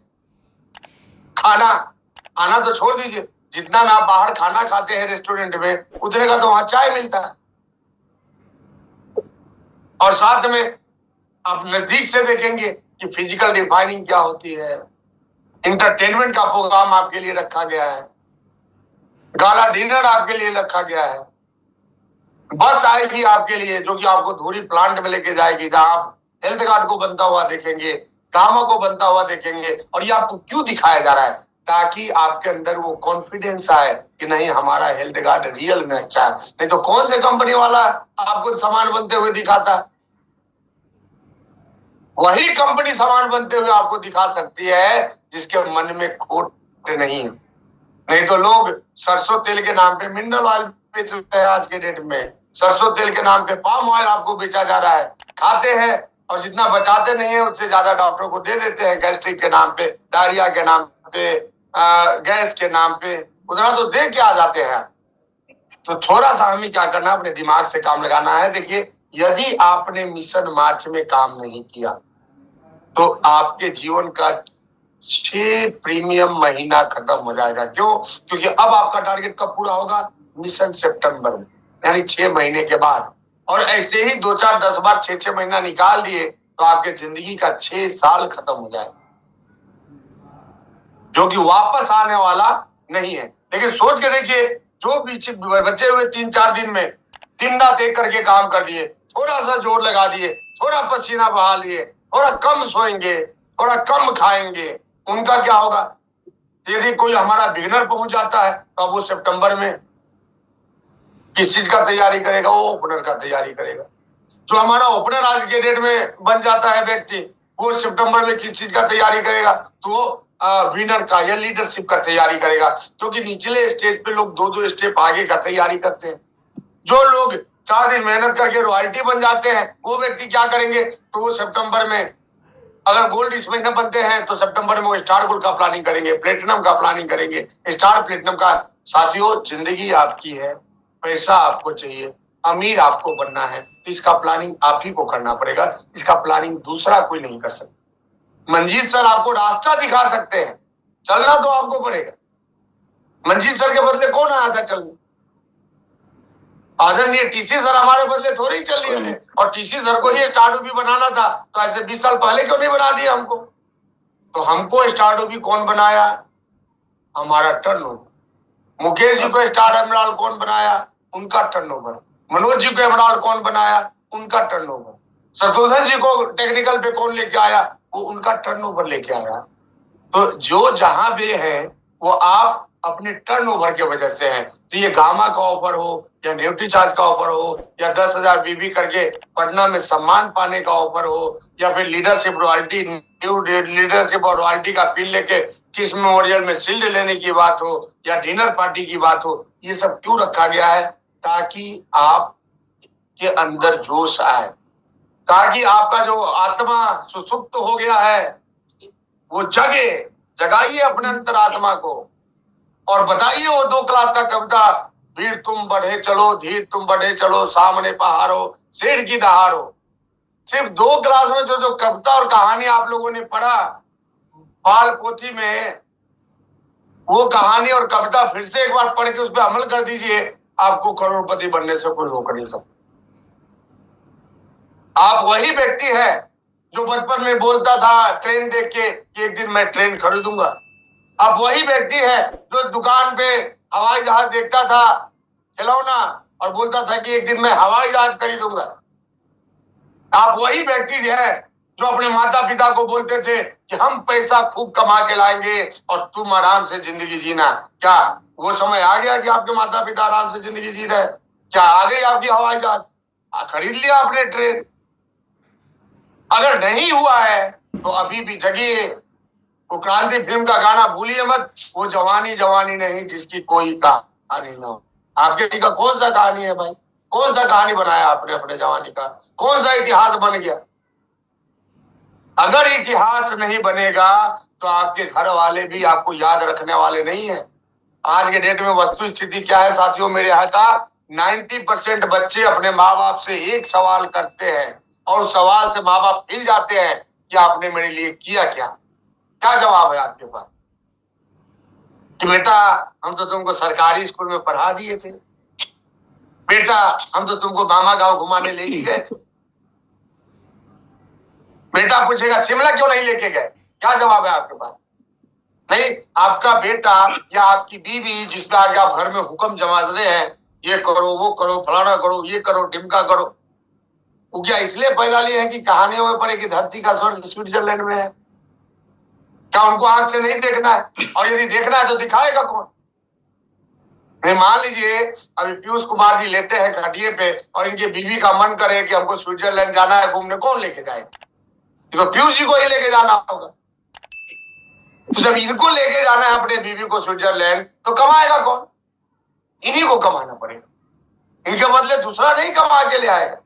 खाना तो छोड़ दीजिए, जितना में आप बाहर खाना खाते हैं रेस्टोरेंट में, उतने का तो वहां चाय मिलता है। और साथ में आप नजदीक से देखेंगे कि फिजिकल डिफाइनिंग क्या होती है, इंटरटेनमेंट का प्रोग्राम आपके लिए रखा गया है, गाला डिनर आपके लिए रखा गया है, बस आएगी आपके लिए जो कि आपको धूरी प्लांट में लेके जाएगी, जहां आप हेल्थ कार्ड को बनता हुआ देखेंगे, गामा को बनता हुआ देखेंगे। और ये आपको क्यों दिखाया जा रहा है? ताकि आपके अंदर वो कॉन्फिडेंस आए कि नहीं, हमारा हेल्थ कार्ड रियल में अच्छा है। नहीं तो कौन से कंपनी वाला आपको सामान बनते हुए दिखाता है? वही कंपनी सामान बनते हुए आपको दिखा सकती है जिसके मन में खोट नहीं है। नहीं तो लोग सरसों तेल के नाम पे मिनरल ऑयल बेच रहे हैं। आज के डेट में सरसों तेल के नाम पे पाम ऑयल आपको बेचा जा रहा है, खाते हैं और जितना बचाते नहीं है उससे ज्यादा डॉक्टर को दे देते हैं। गैस्ट्रिक के नाम पे, डायरिया के नाम पे, गैस के नाम पे उतना तो दे के आ जाते हैं। तो थोड़ा सा हमें क्या करना है, अपने दिमाग से काम लगाना है। देखिए, यदि आपने मिशन मार्च में काम नहीं किया तो आपके जीवन का 6 प्रीमियम महीना खत्म हो जाएगा। क्यों? क्योंकि अब आपका टारगेट कब पूरा होगा? मिशन सितंबर में, यानी 6 महीने के बाद। और ऐसे ही 2 4 10 बार 6 महीना निकाल दिए तो आपके जिंदगी का 6 साल खत्म हो जाएगा, जो कि वापस आने वाला नहीं है। लेकिन सोच के देखिए, जो पीछे बचे हुए 3-4 दिन में दिन रात एक करके काम कर दिए, थोड़ा सा जोर लगा दिए, थोड़ा पसीना बहा लिए, थोड़ा कम सोएंगे, थोड़ा कम खाएंगे, उनका क्या होगा? यदि कोई हमारा बिगिनर पहुंच जाता है तो अब वो सितंबर में किस चीज का तैयारी करेगा? वो ओपनर का तैयारी करेगा। जो हमारा ओपनर आज के डेट में बन जाता है व्यक्ति, वो सितंबर में किस चीज का तैयारी करेगा? तो विनर का या लीडरशिप का तैयारी करेगा। क्योंकि निचले स्टेज पे लोग 2-2 स्टेप आगे का तैयारी करते हैं। जो लोग 4 दिन मेहनत करके रॉयल्टी बन जाते हैं, वो व्यक्ति क्या करेंगे? तो वो सितंबर में, अगर गोल्ड इस महीने बनते हैं तो सितंबर में वो स्टार गोल्ड का प्लानिंग करेंगे, प्लेटिनम का प्लानिंग करेंगे, स्टार प्लेटिनम का। साथियों, जिंदगी आपकी है, पैसा आपको चाहिए, अमीर आपको बनना है, तो इसका प्लानिंग आप ही को करना पड़ेगा। इसका प्लानिंग दूसरा कोई नहीं कर सकता। मंजीत सर आपको रास्ता दिखा सकते हैं, चलना तो आपको पड़ेगा। मंजीत सर के बदले कौन आया था चलने? आदरणीय टीसी सर हमारे बदले थोड़े ही चल लिए थे। और टीसी सर को ही स्टार बनाना था तो ऐसे 20 साल पहले क्यों नहीं बना दिया हमको? तो हमको स्टार कौन बनाया? हमारा टर्नओवर। मुकेश जी को स्टार एमराल्ड कौन बनाया? उनका टर्नओवर। मनोज जी को एमराल्ड कौन बनाया? उनका टर्नओवर। शत्रुघ्न जी को टेक्निकल पे कौन लेके आया? वो उनका टर्नओवर लेके आया। तो जो जहां भी है वो आप अपने टर्नओवर की वजह से है। तो ये गामा का ऑफर हो या न्यूट्री चार्ज का ऑफर हो या 10,000 बीबी करके पटना में सम्मान पाने का ऑफर हो या फिर लीडरशिप रॉयल्टी, न्यू लीडरशिप और रॉयल्टी का पिन लेके किस मेमोरियल में शील्ड लेने की बात हो या डिनर पार्टी की बात हो, ये सब क्यों रखा गया है? ताकि आप के अंदर जोश आए, ताकि आपका जो आत्मा सुसुप्त हो गया है वो जगे। जगाइए अपने अंतरात्मा को और बताइए वो 2 क्लास का कविता, वीर तुम बढ़े चलो, धीर तुम बढ़े चलो, सामने पहाड़ो, शेर की दहाड़ो। सिर्फ 2 क्लास में जो कविता और कहानी आप लोगों ने पढ़ा बाल पोथी में, वो कहानी और कविता फिर से एक बार पढ़ के उस पर अमल कर दीजिए। आपको करोड़पति बनने से कोई रोक नहीं सकता। आप वही व्यक्ति है जो बचपन में बोलता था ट्रेन देख के कि एक दिन मैं ट्रेन खरीदूंगा। आप वही व्यक्ति है जो दुकान पे हवाई जहाज देखता था खिलौना और बोलता था कि एक दिन मैं हवाई जहाज खरीदूंगा। आप वही व्यक्ति है जो अपने माता पिता को बोलते थे कि हम पैसा खूब कमा के लाएंगे और तुम आराम से जिंदगी जीना। क्या वो समय आ गया कि आपके माता पिता आराम से जिंदगी जी रहे? क्या आ गई आपकी हवाई जहाज? खरीद लिया आपने ट्रेन? अगर नहीं हुआ है तो अभी भी जगिए। वो क्रांति फिल्म का गाना भूलिए मत, वो जवानी जवानी नहीं जिसकी कोई कहानी ना हो। आपके का कौन सा कहानी है भाई? कौन सा कहानी बनाया आपने अपने जवानी का? कौन सा इतिहास बन गया? अगर इतिहास नहीं बनेगा तो आपके घर वाले भी आपको याद रखने वाले नहीं है। आज के डेट में वस्तु स्थिति क्या है साथियों? मेरे यहाँ का 90% बच्चे अपने माँ बाप से एक सवाल करते हैं और उस सवाल से माँ बाप हिल जाते हैं कि आपने मेरे लिए किया क्या? क्या जवाब है आपके पास? कि बेटा हम तो तुमको सरकारी स्कूल में पढ़ा दिए थे, बेटा हम तो तुमको मामा गांव घुमाने ले ही गए थे। बेटा पूछेगा शिमला क्यों नहीं लेके गए? क्या जवाब है आपके पास? नहीं, आपका बेटा या आपकी बीवी जिसका आगे आप घर में हुक्म जमा दे हैं, ये करो वो करो फलाना करो ये करो ढिमका करो, वो क्या इसलिए पैदा लिए हैं कि कहानियों में पढ़े कि धरती का स्वर्ग स्विट्जरलैंड में है? क्या उनको आंख से नहीं देखना है? और यदि देखना है तो दिखाएगा कौन? नहीं, मान लीजिए अभी पीयूष कुमार जी लेटे हैं खटिए पे और इनके बीवी का मन करे कि हमको स्विट्जरलैंड जाना है घूमने, कौन लेके जाएगा? तो पीयूष जी को ही लेके जाना होगा। तो जब इनको लेके जाना है अपने बीवी को स्विट्जरलैंड तो कमाएगा कौन? इन्हीं को कमाना पड़ेगा। इनके बदले दूसरा नहीं कमा के ले आएगा।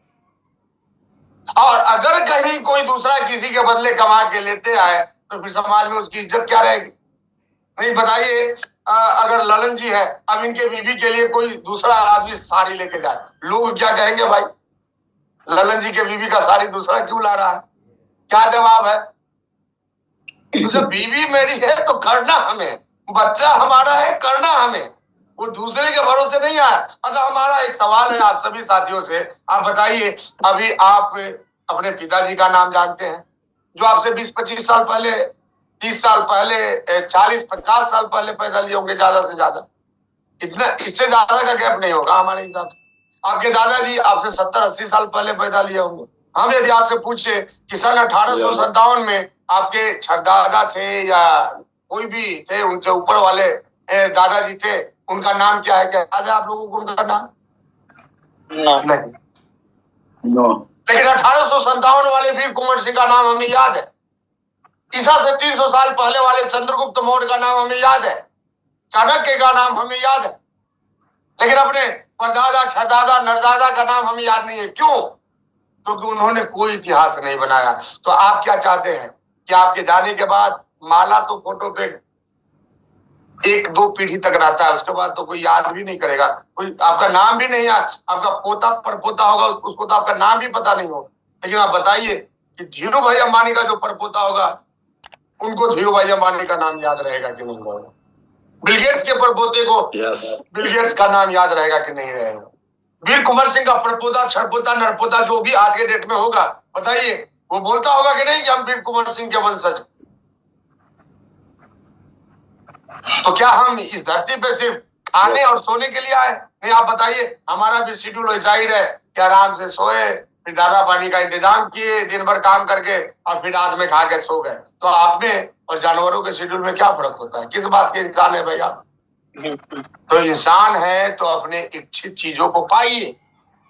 और अगर कहीं कोई दूसरा किसी के बदले कमा के लेते आए तो फिर समाज में उसकी इज्जत क्या रहेगी? नहीं बताइए, अगर ललन जी है अब इनके बीवी के लिए कोई दूसरा आदमी साड़ी लेके जाए, लोग क्या कहेंगे भाई? ललन जी के बीवी का साड़ी दूसरा क्यों ला रहा है? क्या जवाब है? तो जब बीवी मेरी है तो करना हमें, बच्चा हमारा है करना हमें, वो दूसरे के भरोसे नहीं आया। अच्छा, हमारा एक सवाल है आप सभी साथियों से, आप बताइए, अभी आप अपने पिताजी का नाम जानते हैं जो आपसे 20-25 साल पहले, 30 साल पहले, 40-50 साल पहले पैदा लिए होंगे, ज्यादा से ज्यादा, इतना, इससे ज्यादा का गैप नहीं होगा हमारे हिसाब से। आपके दादाजी आपसे 70-80 साल पहले पैदा लिए होंगे। हम यदि आपसे पूछे कि सन 1857 में आपके छरदादा थे या कोई भी थे, उनसे ऊपर वाले दादाजी थे, उनका नाम क्या है? क्या याद है आप लोगों को उनका नाम? नहीं। लेकिन 1857 वाले वीर कुंवर सिंह का नाम हमें याद है। ईसा से 300 साल पहले वाले चंद्रगुप्त मौर्य का नाम हमें याद है। चाणक्य का नाम हमें याद है। लेकिन अपने परदादा, छरदादा, नरदादा का नाम हमें याद नहीं है। क्यों? क्योंकि उन्होंने कोई इतिहास नहीं बनाया। तो आप क्या चाहते हैं कि आपके जाने के बाद माला तो फोटो पे 1-2 पीढ़ी तक रहता है, उसके बाद तो कोई याद भी नहीं करेगा, कोई आपका नाम भी नहीं याद, आपका पोता परपोता होगा उसको तो आपका नाम भी पता नहीं होगा। लेकिन आप बताइए कि धीरू भाई अंबानी का जो परपोता होगा उनको धीरू भाई अंबानी का नाम याद रहेगा कि नहीं रहेगा? बिल गेट्स के परपोते को बिल गेट्स का नाम याद रहेगा कि नहीं रहेगा? वीर कुंवर सिंह का परपोता, छरपोता, नरपोता जो भी आज के डेट में होगा, बताइए वो बोलता होगा कि नहीं कि हम वीर कुंवर सिंह के वंशज? तो क्या हम इस धरती पे सिर्फ खाने और सोने के लिए आए? नहीं, आप बताइए, हमारा भी शेड्यूल वैसा ही रहे कि आराम से सोए, फिर दाना पानी का इंतजाम किए, दिन भर काम करके और फिर रात में खा के सो गए। तो आप में और जानवरों के शेड्यूल में क्या फर्क होता है? किस बात के इंसान है भाई आप? तो इंसान है तो अपने इच्छित चीजों को पाइए।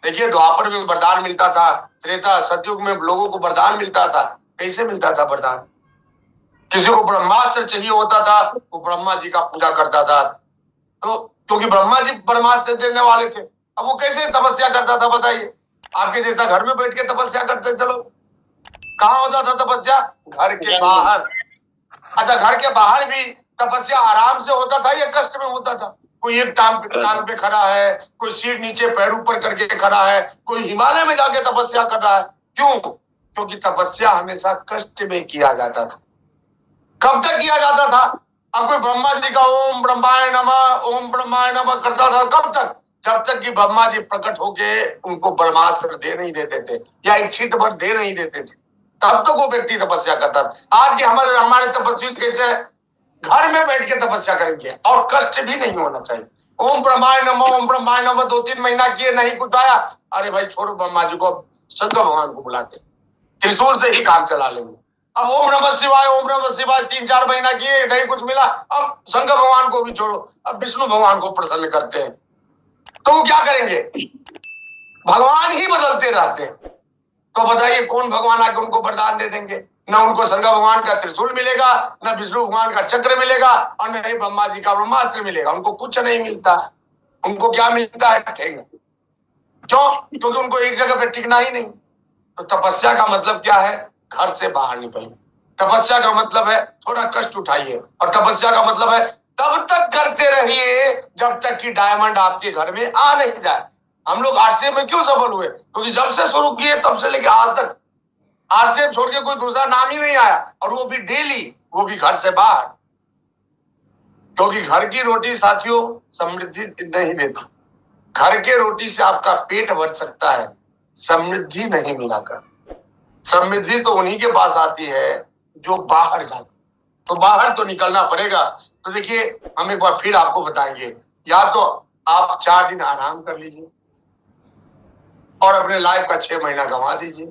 देखिए, द्वापर में वरदान मिलता था, त्रेता सतयुग में लोगों को वरदान मिलता था। कैसे मिलता था वरदान? किसी को ब्रह्मास्त्र चाहिए होता था, वो ब्रह्मा जी का पूजा करता था, तो क्योंकि ब्रह्मा जी ब्रह्मास्त्र देने वाले थे। अब वो कैसे तपस्या करता था बताइए? आपके जैसा घर में बैठ के तपस्या करते थे लोग? कहाँ होता था तपस्या? घर के बाहर। अच्छा, घर के बाहर भी तपस्या आराम से होता था या कष्ट में होता था? कोई एक टांग पे खड़ा है, कोई सिर नीचे पैर ऊपर करके खड़ा है, कोई हिमालय में जाके तपस्या कर रहा है। क्यों? क्योंकि तपस्या हमेशा कष्ट में किया जाता था। कब तक किया जाता था? अब कोई ब्रह्मा जी का ओम ब्रह्माय नमः करता था, कब तक? जब तक कि ब्रह्मा जी प्रकट होके उनको ब्रह्मास्त्र दे नहीं देते थे या इच्छित वर दे नहीं देते थे, तब तक वो व्यक्ति तपस्या करता था। आज के हमारे तपस्वी कैसे है? घर में बैठ के तपस्या करेंगे और कष्ट भी नहीं होना चाहिए। ओम ब्रह्माय नमः 2-3 महीना किए, नहीं कुछ आया, अरे भाई छोड़ो, ब्रह्मा जी को, शंकर भगवान को बुलाते, त्रिशूल से ही काम चला लेंगे। अब ओम नमः शिवाय 3-4 महीना किए, नहीं कुछ मिला, अब शंकर भगवान को भी छोड़ो, अब विष्णु भगवान को प्रसन्न करते हैं। तो वो क्या करेंगे? भगवान ही बदलते रहते हैं। तो बताइए कौन भगवान आके उनको वरदान दे देंगे? न उनको शंकर भगवान का त्रिशूल मिलेगा, न विष्णु भगवान का चक्र मिलेगा, और न ही ब्रह्मा जी का ब्रह्मास्त्र मिलेगा। उनको कुछ नहीं मिलता। उनको क्या मिलता है? ठेंगा। क्यों? क्योंकि उनको एक जगह पे टिकना ही नहीं। तो तपस्या का मतलब क्या है? घर से बाहर निकलिए। तपस्या का मतलब है थोड़ा कष्ट उठाइए, और तपस्या का मतलब है तब तक करते रहिए जब तक कि डायमंड आपके घर में आ नहीं जाए। हम लोग आरसीएम में क्यों सफल हुए? क्योंकि जब से शुरू किए तब से लेकर आज तक आरसीएम छोड़ के कोई दूसरा नाम ही नहीं आया, और वो भी डेली, वो भी घर से बाहर। क्योंकि घर की रोटी साथियों समृद्धि नहीं देती। घर के रोटी से आपका पेट भर सकता है, समृद्धि नहीं मिलाकर। समृद्धि तो उन्हीं के पास आती है जो बाहर जाते। तो बाहर तो निकलना पड़ेगा। तो देखिए, हम एक बार फिर आपको बताएंगे, या तो आप 4 दिन आराम कर लीजिए और अपने लाइफ का 6 महीना गंवा दीजिए,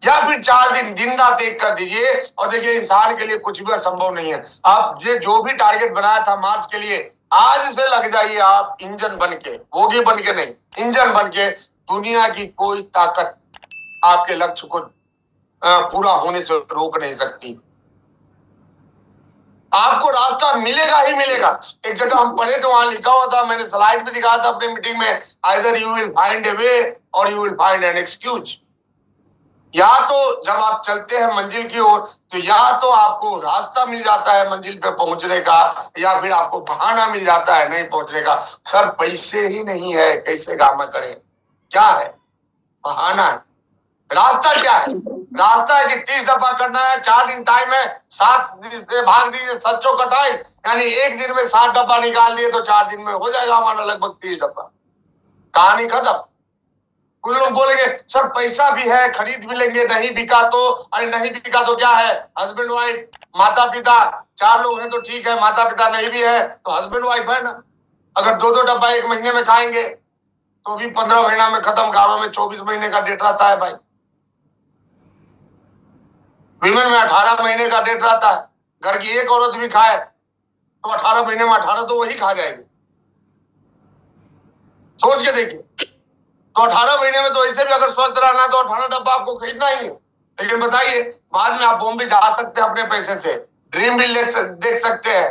या फिर 4 दिन दिन रात एक कर दीजिए। और देखिए, इंसान के लिए कुछ भी असंभव नहीं है। आप जो भी टारगेट बनाया था मार्च के लिए, आज से लग जाइए आप इंजन बन के, बोगी बन के नहीं, इंजन बन के। दुनिया की कोई ताकत आपके लक्ष्य को पूरा होने से रोक नहीं सकती। आपको रास्ता मिलेगा ही मिलेगा। एक जगह हम पढ़े तो वहां लिखा हुआ था, मैंने स्लाइड में दिखाया था अपने मीटिंग में, आइदर यू विल फाइंड ए वे और you will find an excuse. या तो जब आप चलते हैं मंजिल की ओर, तो या तो आपको रास्ता मिल जाता है मंजिल पे पहुंचने का, या फिर आपको बहाना मिल जाता है नहीं पहुंचने का। सर पैसे ही नहीं है, कैसे गामा करें? क्या है? बहाना है। रास्ता क्या है? रास्ता है कि 30 दफा करना है, 4 दिन टाइम है, 7 से भाग दीजिए 728, यानी एक दिन में 60 दफा निकाल दिए तो 4 दिन में हो जाएगा हमारा लगभग 30 दफा। कहानी खत्म। कुछ लोग बोलेंगे सर पैसा भी है, खरीद भी लेंगे, नहीं बिका तो, अरे नहीं बिका तो क्या है, हस्बैंड वाइफ, माता पिता, 4 लोग हैं तो ठीक है, माता पिता नहीं भी है तो हस्बैंड वाइफ है ना। अगर 2-2 डब्बा एक महीने में खाएंगे तो भी 15 महीना में खत्म, गाँव में 24 महीने का डेट रहता है भाई। विमेन में 18 महीने का डेट रहता है। घर की एक औरत भी खाए तो 18 महीने में 18 तो वही खा जाएगी। सोच के देखिए, तो 18 महीने में तो ऐसे भी अगर स्वस्थ रहना तो 18 डब्बा आपको खरीदना ही है। लेकिन बताइए, बाद में आप बॉम्बे जा सकते हैं अपने पैसे से, ड्रीम भी देख सकते हैं,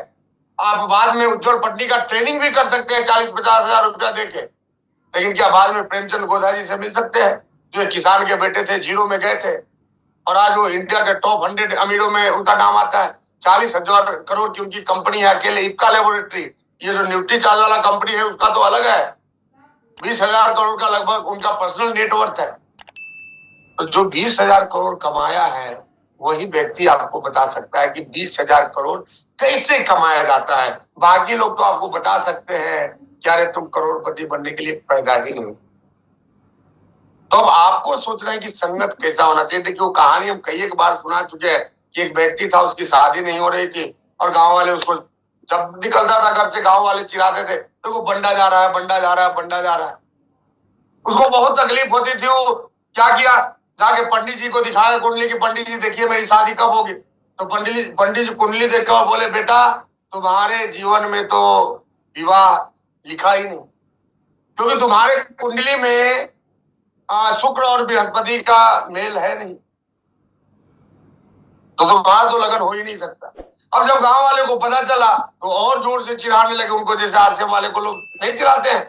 आप बाद में उज्जवल पट्टी का ट्रेनिंग भी कर सकते हैं 40-50 हजार रुपया देके। लेकिन क्या बाद में प्रेमचंद गोधा जी से मिल सकते हैं जो किसान के बेटे थे, जीरो में गए थे और आज वो इंडिया के टॉप 100 अमीरों में उनका नाम आता है। 40,000 करोड़ की उनकी कंपनी है अकेले, इप्का लेबोरेटरी। ये जो न्यूट्री चार्ज वाला कंपनी है उसका तो अलग है, 20,000 करोड़ का लगभग उनका पर्सनल नेटवर्थ है। तो जो 20,000 करोड़ कमाया है वही व्यक्ति आपको बता सकता है कि 20,000 करोड़ कैसे कमाया जाता है। बाकी लोग तो आपको बता सकते हैं कि अरे तुम करोड़पति बनने के लिए पैदा ही नहीं। तो अब आपको सोचना है कि संगत कैसा होना चाहिए। देखिए, वो कहानी हम कई एक बार सुना चुके हैं कि एक व्यक्ति था, उसकी शादी नहीं हो रही थी और गांव वाले उसको, जब निकलता था घर से गांव वाले चिढ़ाते थे तो वो बंडा जा रहा है, बंडा जा रहा है, बंडा जा रहा है। उसको बहुत तकलीफ होती थी। वो क्या किया, जाके पंडित जी को दिखाया कुंडली की, पंडित जी देखिए मेरी शादी कब होगी। तो पंडित जी कुंडली देखकर और बोले बेटा तुम्हारे जीवन में तो विवाह लिखा ही नहीं, क्योंकि तुम्हारे कुंडली में शुक्र और बृहस्पति का मेल है नहीं, तो तुम्हारा तो लगन हो ही नहीं सकता। अब जब गांव वाले को पता चला तो और जोर से चिढ़ाने लगे उनको, जैसे आरसीएम वाले को लोग नहीं चिढ़ाते हैं।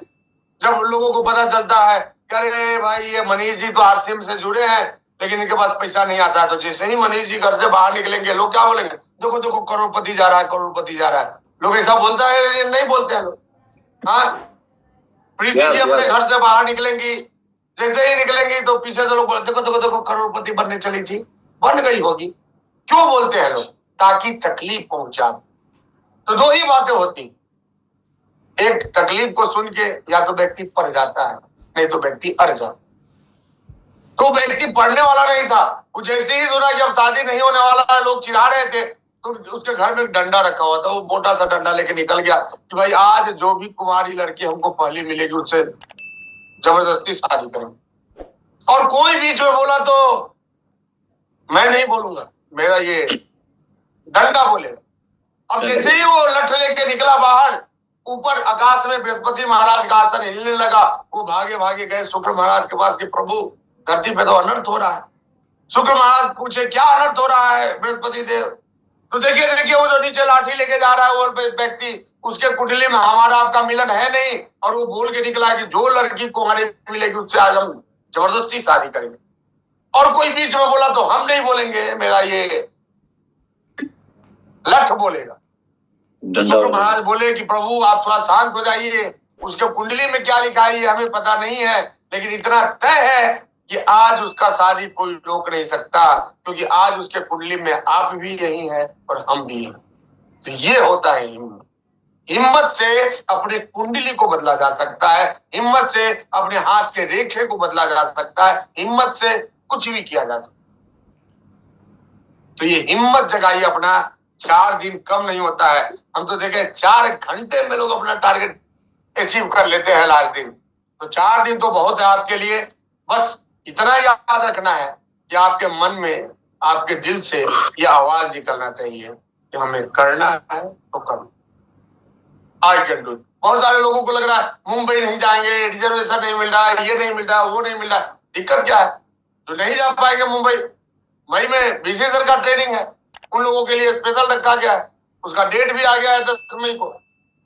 जब लोगों को पता चलता है कि अरे भाई ये मनीष जी तो आरसीएम से जुड़े हैं लेकिन इनके पास पैसा नहीं आता है, तो जैसे ही मनीष जी घर से बाहर निकलेंगे लोग क्या बोलेंगे, देखो देखो करोड़पति जा रहा है, करोड़पति जा रहा है। लोग ऐसा बोलता है, नहीं बोलते हैं लोग। हाँ, प्रीति जी अपने घर से बाहर निकलेंगी, जैसे ही निकलेंगी तो पीछे से लोग बोलते देखो देखो देखो करोड़पति बनने चली थी, बन गई होगी। क्यों बोलते हैं लोग? ताकि तकलीफ पहुंचा। तो 2 ही बातें होती, एक तकलीफ को सुन के या तो व्यक्ति पढ़ जाता है, नहीं तो व्यक्ति अड़ जाता। तो व्यक्ति पढ़ने वाला नहीं था, वो जैसे ही सुना कि अब शादी नहीं होने वाला है, लोग चिढ़ा रहे थे, तो उसके घर में एक डंडा रखा हुआ था, वो मोटा सा डंडा लेके निकल गया कि भाई आज जो भी कुमारी लड़की हमको पहली मिलेगी उससे जबरदस्ती शादी करेंगे। और कोई बीच में बोला तो मैं नहीं बोलूंगा, मेरा ये डंडा बोलेगा। अब जैसे ही वो लठ लेके निकला बाहर, ऊपर आकाश में बृहस्पति महाराज का आसन हिलने लगा। वो भागे भागे गए शुक्र महाराज के पास कि प्रभु धरती पे तो अनर्थ हो रहा है। शुक्र महाराज पूछे क्या अनर्थ हो रहा है बृहस्पति देव? तो देखिए वो जो नीचे लाठी लेके जा रहा है वो व्यक्ति, उसके कुंडली में हमारा आपका मिलन है नहीं, और वो बोल के निकला कि जो लड़की को हमारे मिलेगी उससे आज हम जबरदस्ती शादी करेंगे। और कोई बीच में बोला तो हम नहीं बोलेंगे, मेरा ये लठ बोलेगा। शुक्र महाराज बोले कि प्रभु आप थोड़ा शांत हो जाइए, उसके कुंडली में क्या लिखा है ये हमें पता नहीं है, लेकिन इतना तय है कि आज उसका शादी कोई रोक नहीं सकता, क्योंकि आज उसके कुंडली में आप भी यही हैं और हम भी हैं। तो ये होता है हिम्मत। हिम्मत से अपने कुंडली को बदला जा सकता है, हिम्मत से अपने हाथ के रेखे को बदला जा सकता है, हिम्मत से कुछ भी किया जा सकता है। तो ये हिम्मत जगाइए अपना। 4 दिन कम नहीं होता है। हम तो देखें 4 घंटे में लोग अपना टारगेट अचीव कर लेते हैं लास्ट दिन। तो 4 दिन तो बहुत है आपके लिए। बस इतना याद रखना है कि आपके मन में, आपके दिल से ये आवाज निकलना चाहिए कि हमें करना है तो करो। I can do. बहुत सारे लोगों को लग रहा है मुंबई नहीं जाएंगे, रिजर्वेशन नहीं मिल रहा है, ये नहीं मिल रहा है, वो नहीं मिल रहा है। दिक्कत क्या है? तो नहीं जा पाएंगे मुंबई। मई में बीसी सर का ट्रेनिंग है, उन लोगों के लिए स्पेशल रखा गया है। उसका डेट भी आ गया है 10 मई को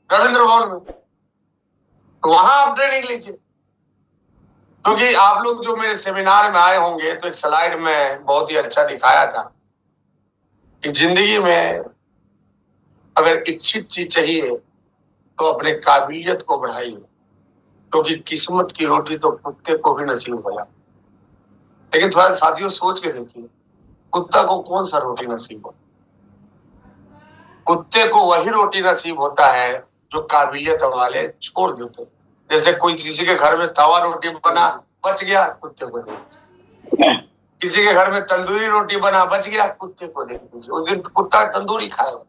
रविंद्र भवन में। तो वहां आप ट्रेनिंग लीजिए। क्योंकि आप लोग जो मेरे सेमिनार में आए होंगे तो एक स्लाइड में बहुत ही अच्छा दिखाया था कि जिंदगी में अगर इच्छित चीज चाहिए तो अपने काबिलियत को बढ़ाइए, क्योंकि किस्मत की रोटी तो कुत्ते को भी नसीब हो जाती। लेकिन थोड़ा साथियों सोच के देखिए, कुत्ता को कौन सा रोटी नसीब हो? कुत्ते को वही रोटी नसीब होता है जो काबिलियत वाले छोड़ देते। जैसे कोई किसी के घर में तवा रोटी बना बच गया, कुत्ते को दे दीजिए। किसी के घर में तंदूरी रोटी बना बच गया, कुत्ते को दे दीजिए, उस दिन कुत्ता तंदूरी खाएगा।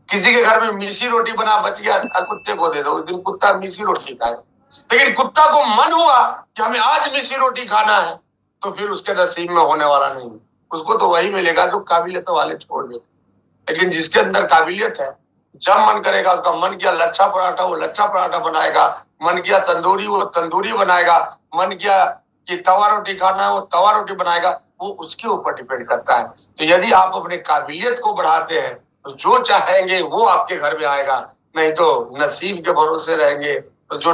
किसी के घर में मिसी रोटी बना बच गया, कुत्ते को दे दो, उस दिन कुत्ता मिसी रोटी खाएगा। लेकिन कुत्ता को मन हुआ कि हमें आज मिसी रोटी खाना है, तो फिर उसके नसीब में होने वाला नहीं, उसको तो वही मिलेगा जो काबिलियत वाले छोड़ देते। लेकिन जिसके अंदर काबिलियत है, जब मन करेगा, उसका मन किया लच्छा पराठा, वो लच्छा पराठा बनाएगा, मन किया तंदूरी, वो तंदूरी बनाएगा, मन किया कि तवा रोटी खाना है, वो तवा रोटी बनाएगा। वो उसके ऊपर डिपेंड करता है। तो यदि आप अपने काबिलियत को बढ़ाते हैं तो जो चाहेंगे वो आपके घर में आएगा, नहीं तो नसीब के भरोसे रहेंगे तो जो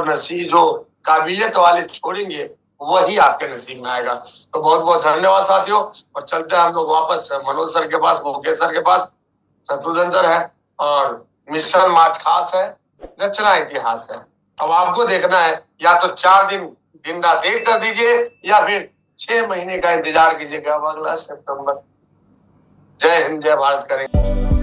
काबिलियत वाले छोड़ेंगे वही आपके नसीब में आएगा। तो बहुत बहुत धन्यवाद साथियों, और चलते हैं हम लोग वापस मनोज सर के पास, मुकेश सर के पास। शत्रुघ्न सर है और मिशन मार्च खास है, रचना इतिहास है। अब आपको देखना है, या तो 4 दिन रात एक कर दीजिए या फिर 6 महीने का इंतजार कीजिएगा, अब अगला सितंबर। जय हिंद, जय भारत करेंगे।